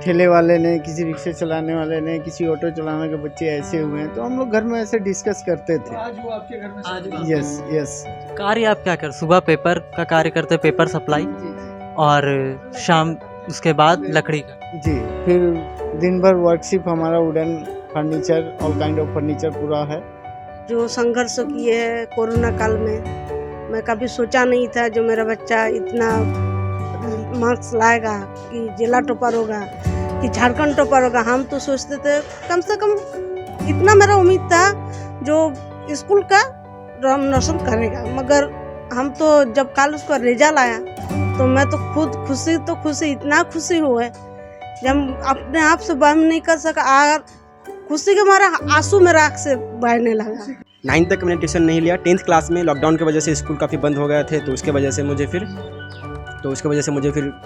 ठेले वाले ने, किसी रिक्शे चलाने वाले ने, किसी ऑटो चलाने के बच्चे ऐसे हुए हैं, तो हम लोग घर में ऐसे डिस्कस करते थे। आज वो आपके घर में आज शादी वो हुई। Yes yes. कार्य आप क्या कर, सुबह पेपर का कार्य करते, पेपर सप्लाई, और शाम उसके बाद लकड़ी का। जी, फिर दिन भर वर्कशिप हमारा wooden furniture, all kind of furniture पूरा है। जो संघर्ष किए हैं कोरोना काल में, मैं कभी सोचा नहीं था जो मेरा बच्चा इतना मार्क्स लाएगा, कि जिला टॉपर होगा, कि झारखंड टॉपर होगा। हम तो सोचते थे कम से कम, इतना मेरा उम्मीद था जो स्कूल का नाम रोशन करेगा। मगर हम तो जब कल उसका रिजल्ट आया तो मैं तो खुद खुशी, इतना खुशी हुए जब हम अपने आप से बयान नहीं कर सका। खुशी के मारा आंसू मेरा आँख से बहने लगा। 9th तक मैंने ट्यूशन नहीं लिया। 10th क्लास में लॉकडाउन की वजह से स्कूल काफ़ी बंद हो गए थे, तो उसके वजह से मुझे फिर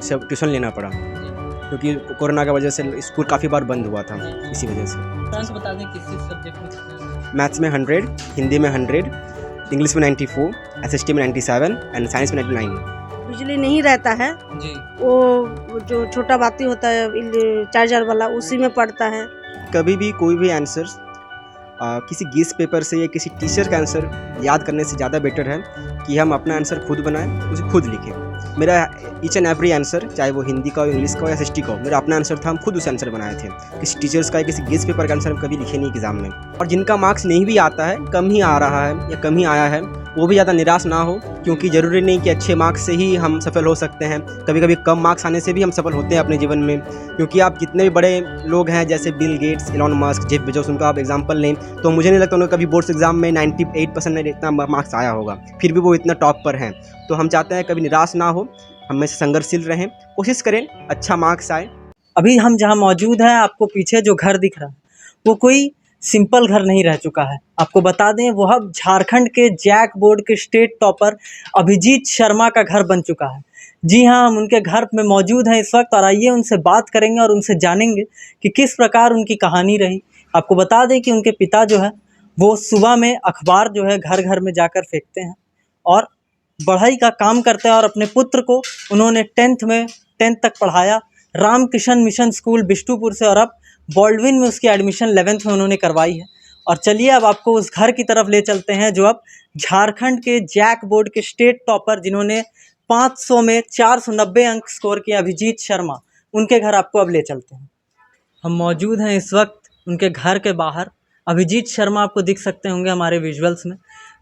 सब ट्यूशन लेना पड़ा, क्योंकि कोरोना की वजह से स्कूल काफ़ी बार बंद हुआ था, इसी वजह से। रैंक बता दें किस सब्जेक्ट में कितना? मैथ्स में 100, हिंदी में 100, इंग्लिश में 94, SST में 97 एंड साइंस में 99। बिजली नहीं रहता है जी। वो जो छोटा बाती होता है चार्जर वाला, उसी में पड़ता है। कभी भी कोई भी आंसर किसी गेस पेपर से या किसी टीचर का आंसर याद करने से ज़्यादा बेटर है कि हम अपना आंसर खुद बनाएं, उसे खुद लिखें। मेरा ईच एंड एवरी आंसर, चाहे वो हिंदी का हो, इंग्लिश का हो या SST का हो, मेरा अपना आंसर था। हम खुद उसे आंसर बनाए थे। किसी टीचर्स का या किसी गेस पेपर का आंसर हम कभी लिखे नहीं एग्जाम में। और जिनका मार्क्स नहीं भी आता है, कम ही आ रहा है या कम ही आया है, वो भी ज़्यादा निराश ना हो, क्योंकि ज़रूरी नहीं कि अच्छे मार्क्स से ही हम सफल हो सकते हैं। कभी कभी कम मार्क्स आने से भी हम सफल होते हैं अपने जीवन में। क्योंकि आप जितने भी बड़े लोग हैं, जैसे Bill Gates, Elon Musk, Jeff Bezos, उनका आप एग्जाम्पल लें, तो मुझे नहीं लगता उन्हें कभी बोर्ड्स एग्जाम में 98% इतना मार्क्स आया होगा, फिर भी वो इतना टॉप पर हैं। तो हम चाहते हैं कभी निराश ना हो, हमेशा संघर्षशील रहें, कोशिश करें अच्छा मार्क्स आए। अभी हम जहाँ मौजूद हैं, आपको पीछे जो घर दिख रहा है वो कोई सिंपल घर नहीं रह चुका है। आपको बता दें, वो अब झारखंड के जैक बोर्ड के स्टेट टॉपर अभिजीत शर्मा का घर बन चुका है। जी हाँ, हम उनके घर में मौजूद हैं इस वक्त, और आइए उनसे बात करेंगे और उनसे जानेंगे कि किस प्रकार उनकी कहानी रही। आपको बता दें कि उनके पिता जो है वो सुबह में अखबार जो है घर घर में जाकर फेंकते हैं और पढ़ाई का काम करते हैं, और अपने पुत्र को उन्होंने 10th तक पढ़ाया रामकिशन मिशन स्कूल बिष्टुपुर से, और अब बॉल्डविन में उसकी एडमिशन 11th में उन्होंने करवाई है। और चलिए अब आपको उस घर की तरफ ले चलते हैं जो अब झारखंड के जैक बोर्ड के स्टेट टॉपर, जिन्होंने 500 में 490 अंक स्कोर किया, अभिजीत शर्मा, उनके घर आपको अब ले चलते हैं। हम मौजूद हैं इस वक्त उनके घर के बाहर। अभिजीत शर्मा आपको दिख सकते होंगे हमारे विजुअल्स में।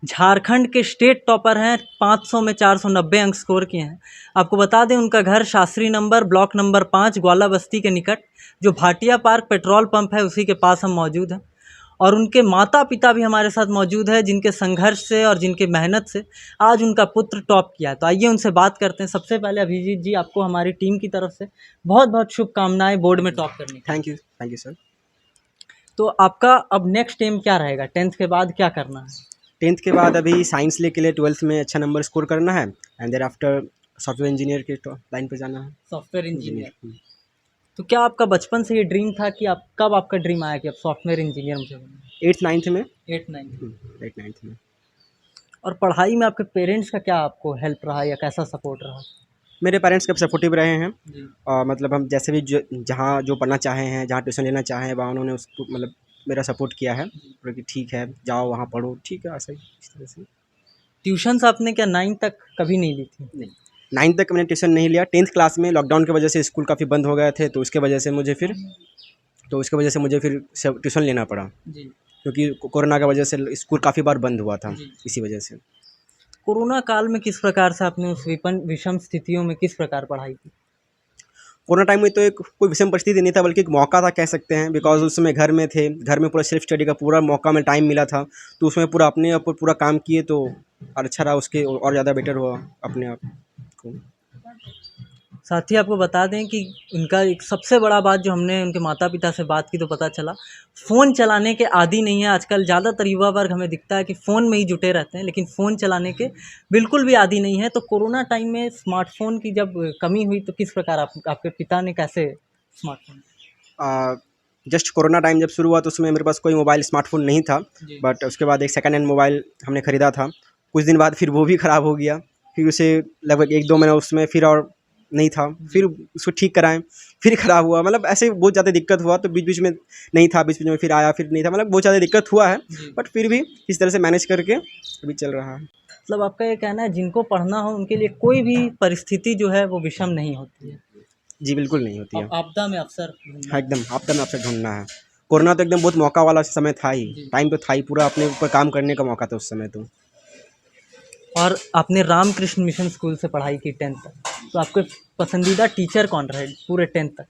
झारखंड के स्टेट टॉपर हैं, 500 में 490 अंक स्कोर किए हैं। आपको बता दें उनका घर शास्त्री नंबर, ब्लॉक नंबर 5, ग्वाला बस्ती के निकट, जो भाटिया पार्क पेट्रोल पंप है, उसी के पास हम मौजूद हैं। और उनके माता पिता भी हमारे साथ मौजूद है, जिनके संघर्ष से और जिनके मेहनत से आज उनका पुत्र टॉप किया है। तो आइए उनसे बात करते हैं। सबसे पहले अभिजीत जी, आपको हमारी टीम की तरफ से बहुत बहुत शुभकामनाएं बोर्ड में टॉप करने की। Thank you sir. तो आपका अब नेक्स्ट एम क्या रहेगा? 10th के बाद क्या करना है? 10th के बाद अभी साइंस ले के लिए 12th में अच्छा नंबर स्कोर करना है, and thereafter software engineer के लाइन पर जाना है। Software engineer. तो क्या आपका बचपन से ये ड्रीम था कि आप कब आपका ड्रीम आया कि आप सॉफ्टवेयर इंजीनियर मुझे बनना? 8th 9th में। 8th 9th 8th 9th में। और पढ़ाई में आपके पेरेंट्स का क्या आपको हेल्प रहा या कैसा सपोर्ट रहा? मेरे पेरेंट्स काफ़ी सपोर्टिव रहे हैं। जी। मतलब हम जैसे भी जहाँ जो पढ़ना चाहे हैं, जहाँ ट्यूशन लेना चाहें, वहाँ उन्होंने उसको मतलब मेरा सपोर्ट किया है कि ठीक है जाओ वहाँ पढ़ो, ठीक है, ऐसा ही इस तरह से। ट्यूशन्स आपने क्या 9th तक कभी नहीं ली थी? नहीं, 9th तक मैंने ट्यूशन नहीं लिया। 10th क्लास में लॉकडाउन की वजह से स्कूल काफ़ी बंद हो गए थे, तो उसके वजह से मुझे फिर सब ट्यूशन लेना पड़ा, जी। क्योंकि कोरोना की वजह से स्कूल काफ़ी बार बंद हुआ था, जी। इसी वजह से। कोरोना काल में किस प्रकार से आपने उस विषम स्थितियों में किस प्रकार पढ़ाई की? कोरोना टाइम में तो एक कोई विषम परिस्थिति नहीं था, बल्कि एक मौका था कह सकते हैं, बिकॉज उस समय घर में थे, घर में पूरा सेल्फ स्टडी का पूरा मौका में टाइम मिला था, तो उसमें पूरा अपने ऊपर पूरा काम किए, तो और अच्छा रहा, उसके और ज़्यादा बेटर हुआ अपने आप को। साथ ही आपको बता दें कि उनका एक सबसे बड़ा बात जो हमने उनके माता पिता से बात की तो पता चला, फ़ोन चलाने के आदी नहीं है। आजकल ज़्यादातर युवा वर्ग हमें दिखता है कि फ़ोन में ही जुटे रहते हैं, लेकिन फ़ोन चलाने के बिल्कुल भी आदी नहीं है। तो कोरोना टाइम में स्मार्टफ़ोन की जब कमी हुई तो किस प्रकार आपके पिता ने कैसे स्मार्टफ़ोन? जस्ट कोरोना टाइम जब शुरू हुआ तो उसमें मेरे पास कोई मोबाइल स्मार्टफोन नहीं था, बट उसके बाद एक सेकेंड हैंड मोबाइल हमने ख़रीदा था। कुछ दिन बाद फिर वो भी ख़राब हो गया, फिर उसे लगभग 1-2 महीना उसमें फिर और नहीं था, फिर उसको ठीक कराएं, फिर ख़राब हुआ, मतलब ऐसे बहुत ज़्यादा दिक्कत हुआ। तो बीच बीच में नहीं था, बीच बीच में फिर आया, फिर नहीं था, मतलब बहुत ज़्यादा दिक्कत हुआ है। बट फिर भी इस तरह से मैनेज करके अभी चल रहा है। मतलब आपका ये कहना है जिनको पढ़ना हो उनके लिए कोई भी परिस्थिति जो है वो विषम नहीं होती है। जी बिल्कुल नहीं होती है। आपदा में अवसर हाँ एकदम आपदा में अवसर ढूंढना है। कोरोना तो एकदम बहुत मौका वाला समय था ही, टाइम तो था ही, पूरा अपने ऊपर काम करने का मौका था उस समय तो। और आपने रामकृष्ण मिशन स्कूल से पढ़ाई की 10th तक, तो आपके पसंदीदा टीचर कौन रहे पूरे 10th तक?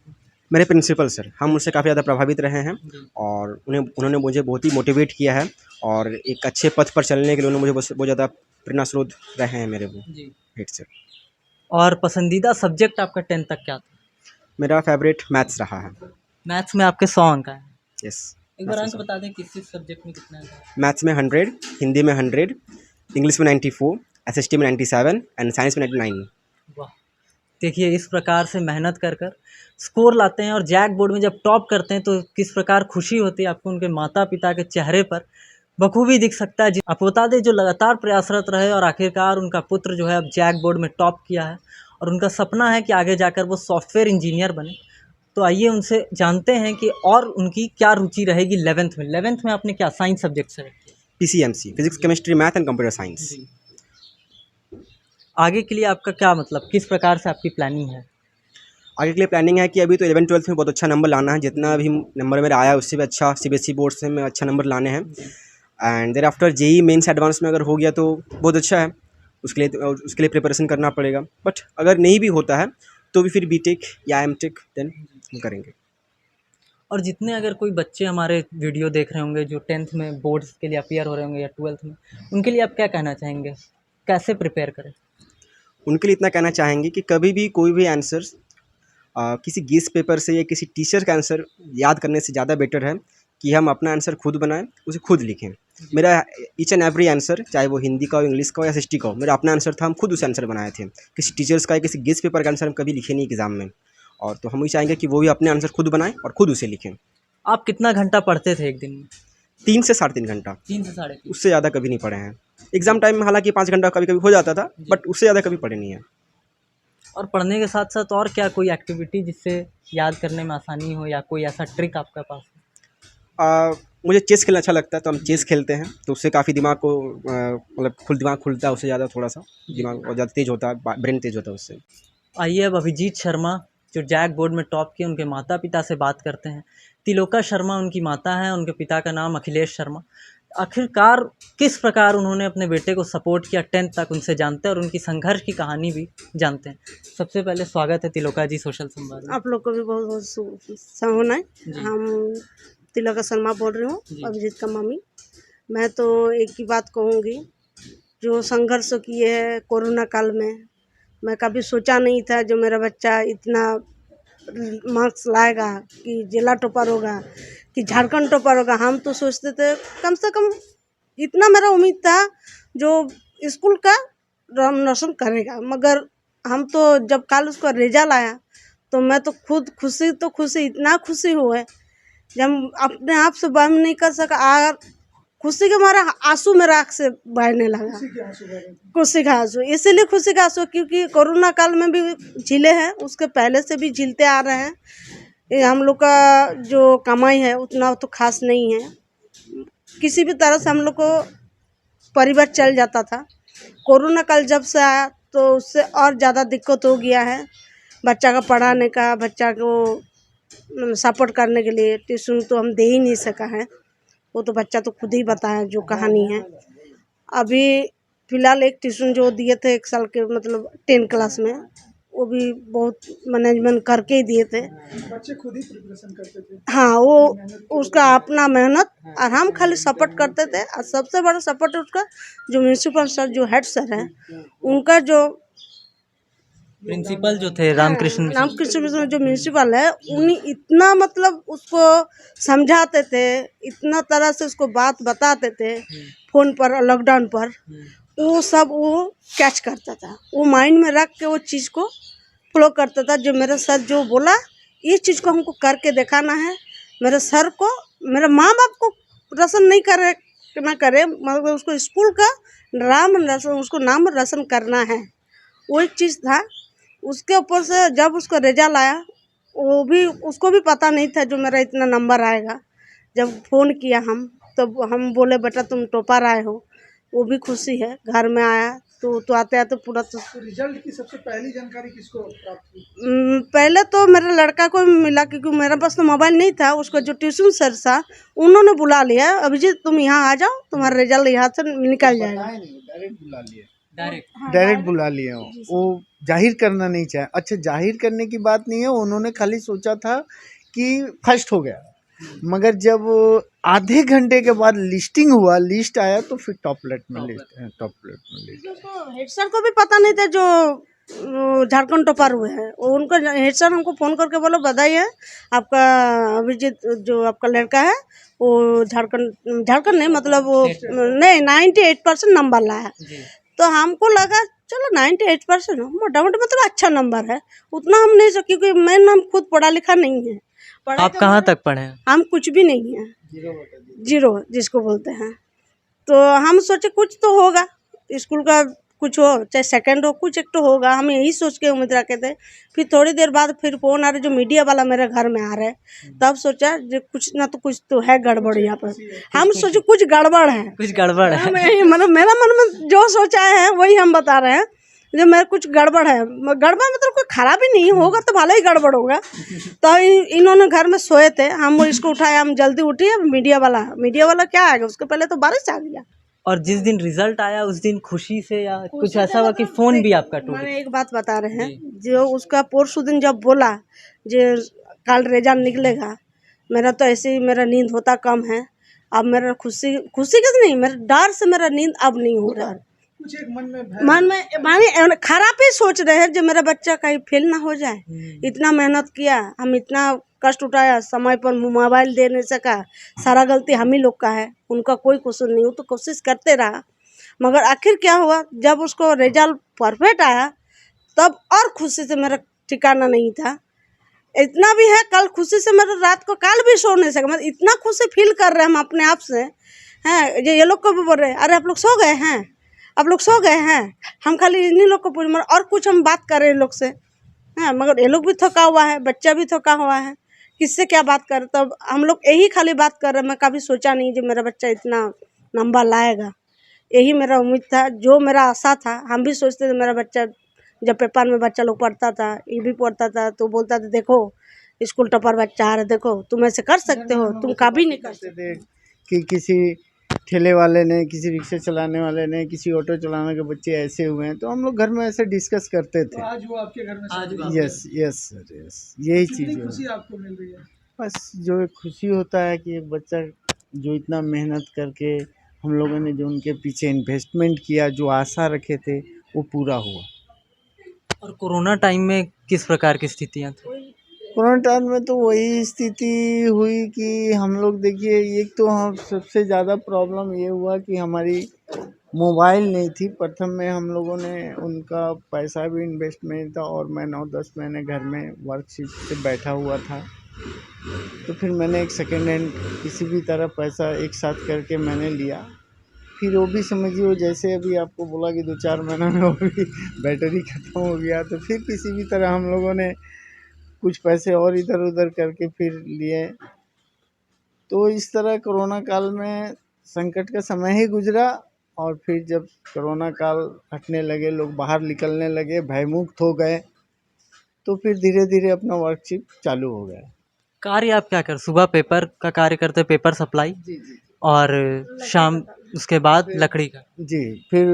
मेरे प्रिंसिपल सर, हम उनसे काफ़ी ज़्यादा प्रभावित रहे हैं और उन्होंने मुझे बहुत ही मोटिवेट किया है और एक अच्छे पथ पर चलने के लिए उन्होंने मुझे बहुत ज़्यादा प्रेरणा स्रोत रहे हैं मेरे वो हेड सर। और पसंदीदा सब्जेक्ट आपका 10th तक क्या था? मेरा फेवरेट मैथ्स रहा है। मैथ्स में आपके 100 अंक आए। यस। एक बार अंक बता दें किस सब्जेक्ट में कितना है? मैथ्स में 100, हिंदी में 100, इंग्लिश में 94, एसएसटी में 97 एंड साइंस में 99। वाह, देखिए इस प्रकार से मेहनत कर कर स्कोर लाते हैं और जैक बोर्ड में जब टॉप करते हैं तो किस प्रकार खुशी होती है आपको उनके माता पिता के चेहरे पर बखूबी दिख सकता है। आप बता दें जो लगातार प्रयासरत रहे और आखिरकार उनका पुत्र जो है अब जैक बोर्ड में टॉप किया है और उनका सपना है कि आगे जाकर वो सॉफ्टवेयर इंजीनियर बने। तो आइए उनसे जानते हैं कि और उनकी क्या रुचि रहेगी 11th में। 11th में आपने क्या साइंस सब्जेक्ट सेलेक्ट किया? PCMC, physics chemistry math and computer science. आगे के लिए आपका क्या मतलब किस प्रकार से आपकी प्लानिंग है? आगे के लिए प्लानिंग है कि अभी तो 11th-12th में बहुत अच्छा नंबर लाना है, जितना भी नंबर मेरा आया उससे भी अच्छा सीबीएसई बोर्ड से में अच्छा नंबर लाने हैं। And thereafter JEE Mains advance में अगर हो गया तो बहुत अच्छा है, उसके लिए प्रिपरेशन करना पड़ेगा। बट अगर नहीं भी होता है तो भी फिर बीटेक या एमटेक देन हम करेंगे। और जितने अगर कोई बच्चे हमारे वीडियो देख रहे होंगे जो 10th में बोर्ड्स के लिए अपीयर हो रहे होंगे या 12th में, उनके लिए आप क्या कहना चाहेंगे, कैसे प्रिपेयर करें? उनके लिए इतना कहना चाहेंगे कि कभी भी कोई भी आंसर्स किसी गेस पेपर से या किसी टीचर का आंसर याद करने से ज़्यादा बेटर है कि हम अपना आंसर खुद बनाएं, उसे खुद लिखें। मेरा ईच एंड एवरी आंसर, चाहे वो हिंदी का हो, इंग्लिश का हो या एसएसटी का हो, मेरा अपना आंसर था, हम खुद उसे आंसर बनाए थे। किसी टीचर्स का या किसी गेस पेपर का आंसर हम कभी लिखे नहीं एग्ज़ाम में। और तो हम ये चाहेंगे कि वो भी अपने आंसर खुद बनाएं और खुद उसे लिखें। आप कितना घंटा पढ़ते थे एक दिन में? 3 से 3.5 घंटा, 3 से 3.5। उससे ज़्यादा कभी नहीं पढ़े हैं। एग्ज़ाम टाइम में हालांकि 5 घंटा कभी कभी हो जाता था, बट उससे ज़्यादा कभी पढ़े नहीं है। और पढ़ने के साथ साथ और क्या कोई एक्टिविटी जिससे याद करने में आसानी हो या कोई ऐसा ट्रिक आपके पास हो? मुझे चेस खेलना अच्छा लगता है तो हम चेस खेलते हैं, तो उससे काफ़ी दिमाग को मतलब दिमाग खुलता है, उससे ज़्यादा थोड़ा सा दिमाग और ज़्यादा तेज़ होता है, ब्रेन तेज़ होता है उससे। आइए अब अभिजीत शर्मा जो जैक बोर्ड में टॉप किए उनके माता पिता से बात करते हैं। तिलोका शर्मा उनकी माता हैं, उनके पिता का नाम अखिलेश शर्मा। आखिरकार किस प्रकार उन्होंने अपने बेटे को सपोर्ट किया 10th तक, उनसे जानते हैं और उनकी संघर्ष की कहानी भी जानते हैं। सबसे पहले स्वागत है तिलोका जी सोशल संवाद में। आप लोग को भी बहुत बहुत सलाम है। हम तिलका शर्मा बोल रही हूँ, अभिजीत का मम्मी। मैं तो एक ही बात कहूँगी, जो संघर्ष किए है कोरोना काल में, मैं कभी सोचा नहीं था जो मेरा बच्चा इतना मार्क्स लाएगा, कि जिला टॉपर होगा, कि झारखंड टॉपर होगा। हम तो सोचते थे कम से कम इतना मेरा उम्मीद था जो स्कूल का नाम रोशन करेगा। मगर हम तो जब कल उसका रिजल्ट आया तो मैं तो खुद खुशी इतना खुशी हुए जब अपने आप से बयान नहीं कर सका। और खुशी के मारा आंसू मेरा आँख से बहने लगा, खुशी का आंसू। इसीलिए खुशी का आंसू क्योंकि कोरोना काल में भी झीले हैं, उसके पहले से भी झीलते आ रहे हैं। ये हम लोग का जो कमाई है उतना तो खास नहीं है, किसी भी तरह से हम लोग को परिवार चल जाता था। कोरोना काल जब से आया तो उससे और ज़्यादा दिक्कत हो गया है बच्चा का पढ़ाने का। बच्चा को सपोर्ट करने के लिए ट्यूशन तो हम दे ही नहीं सका है, वो तो बच्चा तो खुद ही बताया जो कहानी है। अभी फ़िलहाल एक ट्यूशन जो दिए थे 1 साल के, मतलब 10 क्लास में, वो भी बहुत मैनेजमेंट करके ही दिए थे। बच्चे खुद ही प्रिपरेशन करते थे। हाँ, वो उसका अपना मेहनत और हम खाली सपोर्ट करते थे। और सबसे बड़ा सपोर्ट उसका जो म्यूनसिपल सर, जो हेड सर हैं, उनका जो प्रिंसिपल जो थे रामकृष्ण मिशन जो म्यूनसिपल है, उन्हें इतना मतलब उसको समझाते थे, इतना तरह से उसको बात बताते थे फ़ोन पर, लॉकडाउन पर। वो सब वो कैच करता था, वो माइंड में रख के वो चीज़ को फॉलो करता था। जो मेरा सर जो बोला, इस चीज़ को हमको करके दिखाना है। मेरे सर को, मेरे माँ बाप को रोशन नहीं करे ना करे, मगर उसको स्कूल का नाम रोशन, उसको नाम रोशन करना है, वो एक चीज़ था। उसके ऊपर से जब उसका रिजल्ट आया, वो भी उसको भी पता नहीं था जो मेरा इतना नंबर आएगा। जब फ़ोन किया हम, तब हम बोले बेटा तुम टॉपर आए हो, वो भी खुशी है। घर में आया तो आते आते पूरा तो रिजल्ट की सबसे पहली जानकारी किसको प्राप्त हुई? पहले तो मेरे लड़का को मिला, क्योंकि मेरे पास तो मोबाइल नहीं था। उसको जो ट्यूशन सर था उन्होंने बुला लिया, अभिजीत तुम यहाँ आ जाओ, तुम्हारा रिजल्ट यहाँ से निकल जाएगा। डायरेक्ट बुला लिए, डायरेक्ट डायरेक्ट बुला लिए वो जाहिर करना नहीं चाहे। अच्छा, जाहिर करने की बात नहीं है, उन्होंने खाली सोचा था कि फर्स्ट हो गया, मगर जब आधे घंटे के बाद लिस्टिंग हुआ, लिस्ट आया तो फिर टॉप प्लेट में लिस्ट। उसको हेड सर को भी पता नहीं था जो झारखंड टॉपर हुए हैं। उनको हेड सर हमको फ़ोन करके बोलो बधाई है आपका, अभिजीत जो आपका लड़का है वो झारखंड नहीं, मतलब वो नहीं 98% नंबर लाया। तो हमको लगा चलो 98% मोटा मोटा मतलब अच्छा नंबर है। उतना हम नहीं सके, क्योंकि मैंने हम खुद पढ़ा लिखा नहीं है। आप कहाँ तक पढ़े हैं? हम कुछ भी नहीं है, जीरो जिसको बोलते हैं। तो हम सोचे कुछ तो होगा, स्कूल का कुछ हो, चाहे सेकंड हो, कुछ एक तो होगा। हम यही सोच के उम्मीद रखे थे। फिर थोड़ी देर बाद फिर फ़ोन आ रहा, जो मीडिया वाला मेरे घर में आ रहा है। तब सोचा जो कुछ तो है गड़बड़ यहाँ पर। हम सोचे कुछ गड़बड़ है, कुछ गड़बड़ है। मतलब मेरा मन में जो सोचा है वही हम बता रहे हैं। जो मेरा कुछ गड़बड़ है, गड़बड़ मतलब कोई खराब ही नहीं होगा तो भला ही गड़बड़ होगा। तो इन्होंने घर में सोए थे, हम इसको उठाया, हम जल्दी उठे। मीडिया वाला क्या आएगा, उसके पहले तो बारिश आ गया। और जिस दिन रिजल्ट आया उस दिन खुशी से या कुछ ऐसा हुआ कि फोन भी आपका टूट गया? मैंने एक बात बता रहे हैं, जो उसका परसों दिन जब बोला जो कल रिजल्ट निकलेगा, मेरा तो ऐसे ही मेरा नींद होता कम है। अब मेरा खुशी कैसे नहीं, मेरे डर से मेरा नींद अब नहीं हो रहा। कुछ एक मन में माने खराब ही सोच रहे हैं जो मेरा बच्चा कहीं फेल ना हो जाए। इतना मेहनत किया, हम इतना कष्ट उठाया, समय पर मोबाइल दे नहीं सका, सारा गलती हम ही लोग का है, उनका कोई कसूर नहीं। वो तो कोशिश करते रहा, मगर आखिर क्या हुआ, जब उसको रिजल्ट परफेक्ट आया तब और खुशी से मेरा ठिकाना नहीं था। इतना भी है, कल खुशी से मेरा रात को काल भी सो नहीं सका। मतलब इतना खुशी फील कर रहे हैं हम अपने आप से हैं। ये लोग को भी बोल रहे हैं अरे आप लोग सो गए हैं, आप लोग सो गए हैं। हम खाली इन्हीं लोग को पूछ, मगर और कुछ हम बात कर रहे हैं लोग से हैं, मगर ये लोग भी थका हुआ है, बच्चा भी थका हुआ है, किससे क्या बात कर। तब हम लोग यही खाली बात कर रहे हैं। मैं कभी सोचा नहीं जो मेरा बच्चा इतना नंबर लाएगा, यही मेरा उम्मीद था, जो मेरा आशा था। हम भी सोचते थे मेरा बच्चा, जब पेपर में बच्चा लोग पढ़ता था, ये भी पढ़ता था, तो बोलता था देखो स्कूल टॉपर बच्चा आ रहा है, देखो तुम ऐसे कर सकते हो, तुम कभी नहीं कर सकते। कि किसी ठेले वाले ने, किसी रिक्शा चलाने वाले ने, किसी ऑटो चलाने के बच्चे ऐसे हुए हैं, तो हम लोग घर में ऐसे डिस्कस करते थे। आज वो आपके घर में शादी यस यस सर, यस, यही कितनी चीज़ है। खुशी आपको मिल रही है? बस जो एक खुशी होता है कि एक बच्चा जो इतना मेहनत करके हम लोगों ने जो उनके पीछे इन्वेस्टमेंट किया, जो आशा रखे थे, वो पूरा हुआ। और कोरोना टाइम में किस प्रकार की स्थितियाँ थी? कोरोना टाइम में तो वही स्थिति हुई कि हम लोग, देखिए एक तो हम सबसे ज़्यादा प्रॉब्लम ये हुआ कि हमारी मोबाइल नहीं थी। प्रथम में हम लोगों ने उनका पैसा भी इन्वेस्टमेंट था, और मैं 9-10 महीने घर में वर्कशीट से बैठा हुआ था। तो फिर मैंने एक सेकेंड हैंड किसी भी तरह पैसा एक साथ करके मैंने लिया। फिर वो भी समझिए, जैसे अभी आपको बोला कि 2-4 महीना में वो भी बैटरी ख़त्म हो गया, तो फिर किसी भी तरह हम लोगों ने कुछ पैसे और इधर उधर करके फिर लिए। तो इस तरह कोरोना काल में संकट का समय ही गुजरा। और फिर जब कोरोना काल हटने लगे, लोग बाहर निकलने लगे, भयमुक्त हो गए, तो फिर धीरे धीरे अपना वर्कशीट चालू हो गया। कार्य आप क्या कर, सुबह पेपर का कार्य करते, पेपर सप्लाई, जी जी और शाम उसके बाद लकड़ी का? जी, फिर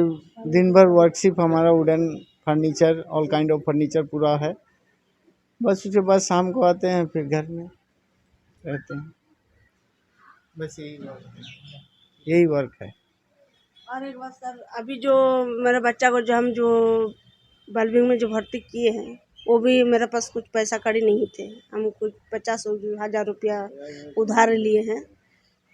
दिन भर वर्कशीट हमारा wooden furniture, all kind of furniture पूरा है। बस उसके बाद शाम को आते हैं, फिर घर में रहते हैं। बस यही वर्क है। और एक बात सर, अभी जो मेरे बच्चा को जो हम जो बलबिंग में जो भर्ती किए हैं, वो भी मेरे पास कुछ पैसा कड़ी नहीं थे। हम कुछ 50,000 रुपया उधार लिए हैं,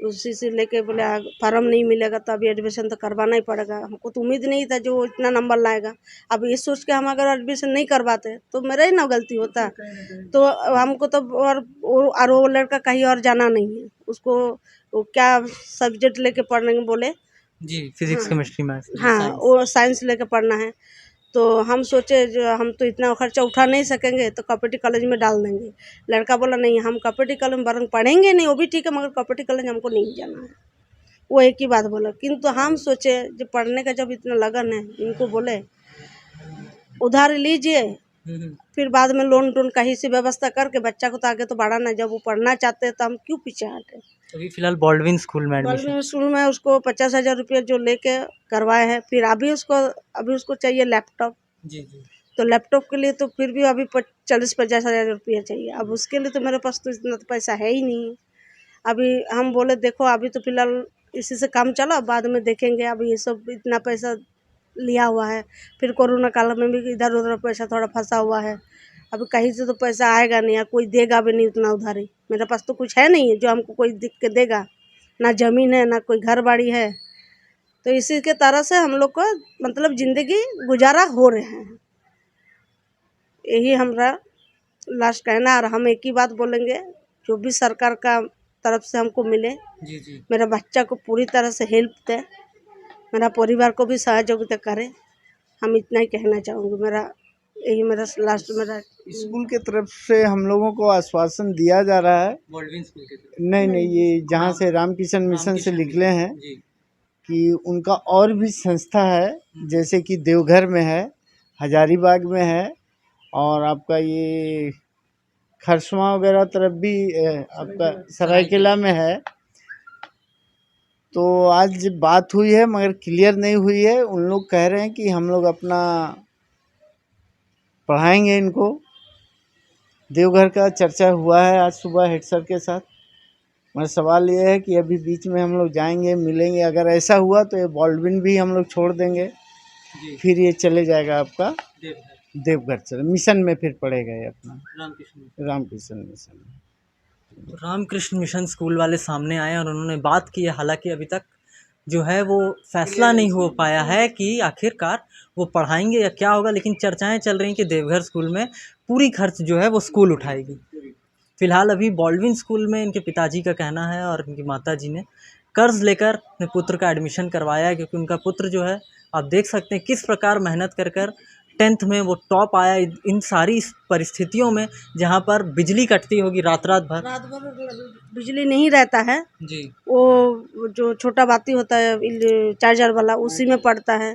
उसी से लेके बोले फार्म नहीं मिलेगा तो अभी एडमिशन तो करवाना ही पड़ेगा। हमको तो उम्मीद नहीं था जो वो इतना नंबर लाएगा। अब ये सोच के हम अगर एडमिशन नहीं करवाते तो मेरा ही ना गलती होता। तो हमको तो और वो लड़का कहीं और जाना नहीं है, उसको वो क्या सब्जेक्ट लेके पढ़ने बोले, जी, फिजिक्स, केमिस्ट्री, मैथ्स। हाँ वो साइंस लेके पढ़ना है। तो हम सोचे जो हम तो इतना खर्चा उठा नहीं सकेंगे तो कॉपरेटिव कॉलेज में डाल देंगे। लड़का बोला नहीं, हम कॉपरेटिव कॉलेज में बरंग पढ़ेंगे नहीं, वो भी ठीक है, मगर कॉपरेटिव कॉलेज हमको नहीं जाना है। वो एक ही बात बोला। किंतु हम सोचे जो पढ़ने का जब इतना लगन है, इनको बोले उधार लीजिए, फिर बाद में लोन टोन कहीं से व्यवस्था करके बच्चा को तो आगे तो बढ़ाना। जब वो पढ़ना चाहते हैं तो हम क्यों पीछे हटे। अभी फिलहाल बॉल्डविन स्कूल में एडमिशन। बॉल्डविन स्कूल में उसको 50,000 रुपये जो लेके करवाए हैं। फिर अभी उसको चाहिए लैपटॉप। जी जी। तो लैपटॉप के लिए तो फिर भी अभी 40-50,000 रुपये चाहिए। अब उसके लिए तो मेरे पास तो इतना तो पैसा है ही नहीं। अभी हम बोले देखो अभी तो फिलहाल इसी से काम चला, बाद में देखेंगे। अभी ये सब इतना पैसा लिया हुआ है, फिर कोरोना काल में भी इधर उधर पैसा थोड़ा फंसा हुआ है। अभी कहीं से तो पैसा आएगा नहीं, या कोई देगा भी नहीं उतना उधारी। मेरे पास तो कुछ है नहीं जो हमको कोई दिख के देगा, ना ज़मीन है ना कोई घर बाड़ी है। तो इसी के तरह से हम लोग को मतलब ज़िंदगी गुजारा हो रहे हैं। यही हमारा लास्ट कहना। और हम एक ही बात बोलेंगे, जो भी सरकार का तरफ से हमको मिले, जी जी। मेरा बच्चा को पूरी तरह से हेल्प दे, मेरा परिवार को भी सहयोगिता करे। हम इतना ही कहना चाहूँगी। मेरा लास्ट मेरा स्कूल के तरफ से हम लोगों को आश्वासन दिया जा रहा है। बॉल्डविन स्कूल के तरफ। नहीं, ये जहाँ से रामकिशन मिशन से निकले हैं जी। कि उनका और भी संस्था है, जैसे कि देवघर में है, हजारीबाग में है, और आपका ये खरसवां वगैरह तरफ भी आपका सरायकेला में है। तो आज बात हुई है मगर क्लियर नहीं हुई है। उन लोग कह रहे हैं कि हम लोग अपना पढ़ाएंगे इनको। देवघर का चर्चा हुआ है आज सुबह हेड सर के साथ। मगर सवाल ये है कि अभी बीच में हम लोग जाएंगे, मिलेंगे। अगर ऐसा हुआ तो ये बॉल्डविन भी हम लोग छोड़ देंगे, फिर ये चले जाएगा आपका देवघर चले मिशन में, फिर पढ़ेगा ये अपना Ramakrishna Mission. Ramakrishna Mission school वाले सामने आए और उन्होंने बात की है। हालांकि अभी तक जो है वो फैसला नहीं हो पाया है कि आखिरकार वो पढ़ाएंगे या क्या होगा, लेकिन चर्चाएं चल रही कि देवघर स्कूल में पूरी खर्च जो है वो स्कूल उठाएगी। फिलहाल अभी बॉल्डविन स्कूल में इनके पिताजी का कहना है और इनकी माताजी ने कर्ज लेकर अपने पुत्र का एडमिशन करवाया है, क्योंकि उनका पुत्र जो है आप देख सकते हैं किस प्रकार मेहनत कर 10th में वो टॉप आया। इन सारी परिस्थितियों में जहाँ पर बिजली कटती होगी रात भर बिजली नहीं रहता है जी। वो जो छोटा बाती होता है चार्जर वाला, उसी में पढ़ता है।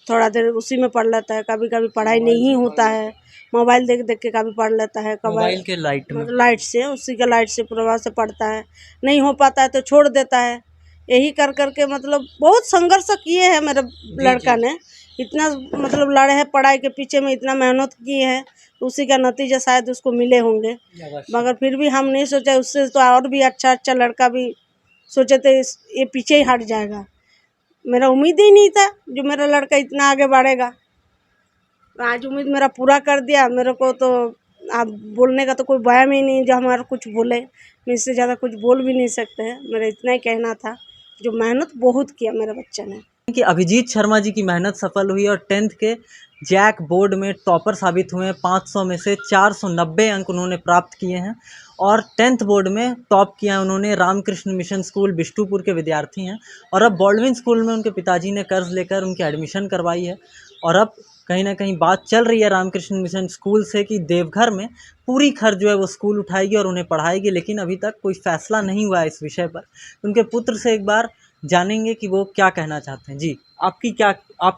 थोड़ा देर उसी में पढ़ लेता है। कभी कभी पढ़ाई नहीं होता है, मोबाइल देख देख के कभी पढ़ लेता है। मोबाइल के लाइट से उसी के लाइट से प्रभाव से पढ़ता है। नहीं हो पाता है तो छोड़ देता है। यही कर करके मतलब बहुत संघर्ष किए हैं मेरे लड़का ने। इतना मतलब लड़े हैं पढ़ाई के पीछे में, इतना मेहनत की है, उसी का नतीजा शायद उसको मिले होंगे। मगर फिर भी हम नहीं सोचा उससे तो और भी अच्छा लड़का भी सोचे थे ये पीछे ही हट जाएगा। मेरा उम्मीद ही नहीं था जो मेरा लड़का इतना आगे बढ़ेगा। आज उम्मीद मेरा पूरा कर दिया। मेरे को तो आप बोलने का तो कोई बयान ही नहीं जो हमारा कुछ बोले। मैं इससे ज़्यादा कुछ बोल भी नहीं सकते हैं। मेरा इतना ही कहना था, जो मेहनत बहुत किया मेरे बच्चे ने। कि अभिजीत शर्मा जी की मेहनत सफल हुई और 10th के जैक बोर्ड में टॉपर साबित हुए हैं। 500 में से 490 अंक उन्होंने प्राप्त किए हैं और 10th बोर्ड में टॉप किया है उन्होंने। रामकृष्ण मिशन स्कूल बिष्टुपुर के विद्यार्थी हैं और अब बॉल्डविन स्कूल में उनके पिताजी ने कर्ज लेकर उनकी एडमिशन करवाई है। और अब कहीं ना कहीं बात चल रही है रामकृष्ण मिशन स्कूल से कि देवघर में पूरी खर्च जो है वो स्कूल उठाएगी और उन्हें पढ़ाएगी, लेकिन अभी तक कोई फैसला नहीं हुआ है इस विषय पर। उनके पुत्र से एक बार जानेंगे कि वो क्या कहना चाहते हैं। जी, आप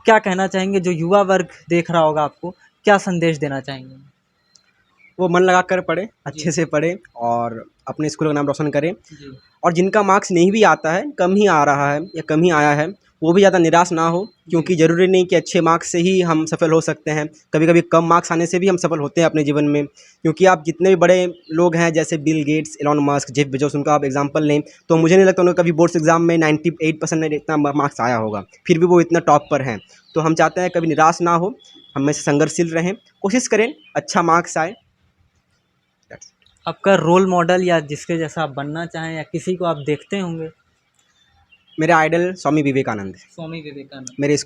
क्या कहना चाहेंगे? जो युवा वर्ग देख रहा होगा आपको, क्या संदेश देना चाहेंगे? वो मन लगा कर पढ़े, अच्छे से पढ़े और अपने स्कूल का नाम रोशन करें। और जिनका मार्क्स नहीं भी आता है, कम ही आ रहा है या कम ही आया है, वो भी ज़्यादा निराश ना हो, क्योंकि ज़रूरी नहीं कि अच्छे मार्क्स से ही हम सफल हो सकते हैं। कभी कभी कम मार्क्स आने से भी हम सफल होते हैं अपने जीवन में। क्योंकि आप जितने भी बड़े लोग हैं जैसे Bill gets, Elon Musk, Jeff Bezos, उनका आप एग्जांपल लें तो मुझे नहीं लगता उन्हें कभी बोर्ड्स एग्जाम में 98% में इतना मार्क्स आया होगा, फिर भी वो इतना टॉप पर हैं। तो हम चाहते हैं कभी निराश ना हो, हमेशा संघर्षशील रहें, कोशिश करें अच्छा मार्क्स आए। आपका रोल मॉडल या जिसके जैसा आप बनना चाहें या किसी को आप देखते होंगे? मेरा आइडल स्वामी विवेकानंद है। स्वामी विवेकानंद मेरे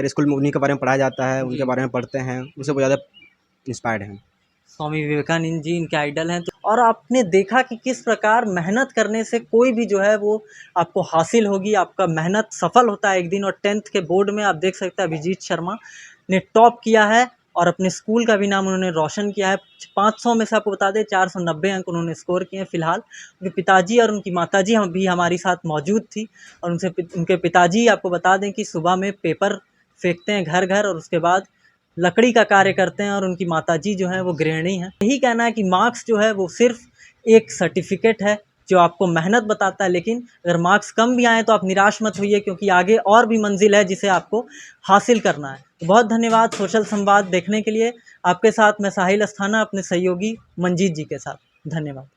स्कूल में उन्हीं के बारे में पढ़ाया जाता है, उनके बारे में पढ़ते हैं, उनसे बहुत ज़्यादा इंस्पायर्ड हैं। स्वामी विवेकानंद जी इनके आइडल हैं। और आपने देखा कि किस प्रकार मेहनत करने से कोई भी जो है वो आपको हासिल होगी, आपका मेहनत सफल होता है एक दिन। और 10th के बोर्ड में आप देख सकते हैं अभिजीत शर्मा ने टॉप किया है और अपने स्कूल का भी नाम उन्होंने रोशन किया है। 500 में से आपको बता दें 490 अंक उन्होंने स्कोर किए हैं फ़िलहाल। उनके पिताजी और उनकी माताजी हम भी हमारे साथ मौजूद थी और उनके पिताजी आपको बता दें कि सुबह में पेपर फेंकते हैं घर घर और उसके बाद लकड़ी का कार्य करते हैं और उनकी माताजी जो है वो गृहिणी हैं। यही कहना है कि मार्क्स जो है वो सिर्फ एक सर्टिफिकेट है जो आपको मेहनत बताता है, लेकिन अगर मार्क्स कम भी आए तो आप निराश मत होइए क्योंकि आगे और भी मंजिल है जिसे आपको हासिल करना है। तो बहुत धन्यवाद सोशल संवाद देखने के लिए। आपके साथ मैं साहिल अस्थाना अपने सहयोगी मंजीत जी के साथ। धन्यवाद।